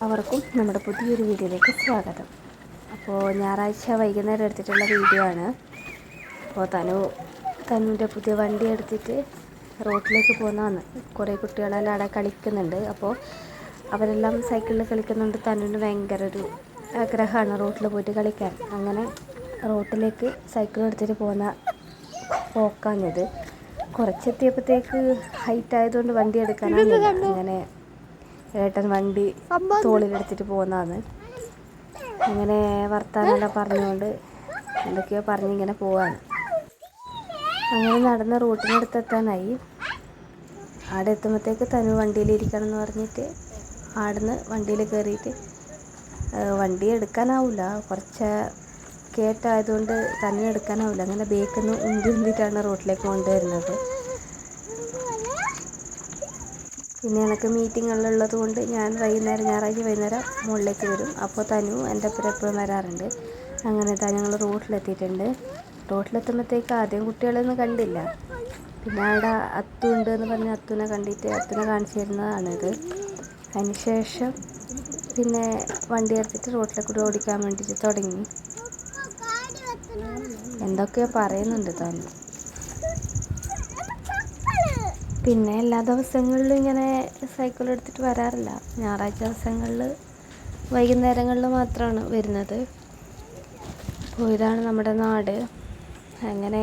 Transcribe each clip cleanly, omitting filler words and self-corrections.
അവർക്കും നമ്മുടെ പുതിയൊരു വീഡിയോയിലേക്ക് സ്വാഗതം. അപ്പോൾ ഞായറാഴ്ച വൈകുന്നേരം എടുത്തിട്ടുള്ള വീഡിയോ ആണ്. അപ്പോൾ തനുവിൻ്റെ പുതിയ വണ്ടി എടുത്തിട്ട് റോട്ടിലേക്ക് പോകുന്നതാണ്. കുറേ കുട്ടികളെല്ലാം അവിടെ കളിക്കുന്നുണ്ട്. അപ്പോൾ അവരെല്ലാം സൈക്കിളിൽ കളിക്കുന്നുണ്ട്. തനുവിന് ഭയങ്കര ഒരു ആഗ്രഹമാണ് റോട്ടിൽ പോയിട്ട് കളിക്കാൻ. അങ്ങനെ റോട്ടിലേക്ക് സൈക്കിൾ എടുത്തിട്ട് പോകുന്ന പോക്കാഞ്ഞത്. കുറച്ചെത്തിയപ്പോഴത്തേക്ക് ഹൈറ്റ് ആയതുകൊണ്ട് വണ്ടി എടുക്കാനാണില്ല. അങ്ങനെ ഏട്ടൻ വണ്ടി തോളിലെടുത്തിട്ട് പോകുന്നതാണ്. അങ്ങനെ വർത്താനെല്ലാം പറഞ്ഞുകൊണ്ട് എന്തൊക്കെയോ പറഞ്ഞിങ്ങനെ പോവാണ്. അങ്ങനെ നടന്ന റൂട്ടിനടുത്തെത്താനായി. അവിടെ എത്തുമ്പോഴത്തേക്ക് തനു വണ്ടിയിലിരിക്കണം എന്ന് പറഞ്ഞിട്ട് ആടുന്ന് വണ്ടിയിൽ കയറിയിട്ട് വണ്ടി എടുക്കാനാവില്ല, കുറച്ച് കയറ്റമായതുകൊണ്ട് തന്നെ എടുക്കാനാവില്ല. അങ്ങനെ ബേക്കിൽ നിന്ന് ഉന്തിയിട്ടാണ് റോട്ടിലേക്ക് കൊണ്ടുവരുന്നത്. പിന്നെ എനിക്ക് മീറ്റിങ്ങുള്ളത് കൊണ്ട് ഞാൻ ഞായറാഴ്ച വൈകുന്നേരം മുകളിലേക്ക് വരും. അപ്പോൾ തനു എൻ്റെ ഒപ്പം എപ്പോഴും വരാറുണ്ട്. അങ്ങനെ ഞങ്ങൾ റോട്ടിലെത്തിയിട്ടുണ്ട്. റോട്ടിലെത്തുമ്പോഴത്തേക്ക് ആദ്യം കുട്ടികളൊന്നും കണ്ടില്ല. പിന്നെ അവിടെ അത്തു ഉണ്ട് എന്ന് പറഞ്ഞ് അത്തുനെ കണ്ടിട്ട് അത്തുനെ കാണിച്ചു തരുന്നതാണിത്. അതിന് ശേഷം പിന്നെ വണ്ടി എടുത്തിട്ട് റോട്ടിലെ കൂടി ഓടിക്കാൻ വേണ്ടിയിട്ട് തുടങ്ങി. എന്തൊക്കെയോ പറയുന്നുണ്ട് തനു. പിന്നെ എല്ലാ ദിവസങ്ങളിലും ഇങ്ങനെ സൈക്കിൾ എടുത്തിട്ട് വരാറില്ല. ഞായറാഴ്ച ദിവസങ്ങളിൽ വൈകുന്നേരങ്ങളിൽ മാത്രമാണ് വരുന്നത്. അപ്പോൾ ഇതാണ് നമ്മുടെ നാട്. അങ്ങനെ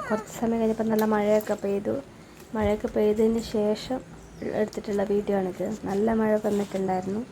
കുറച്ച് സമയം കഴിഞ്ഞപ്പോൾ നല്ല മഴയൊക്കെ പെയ്തു. മഴയൊക്കെ പെയ്തതിന് ശേഷം എടുത്തിട്ടുള്ള വീഡിയോ ആണിത്. നല്ല മഴ വന്നിട്ടുണ്ടായിരുന്നു.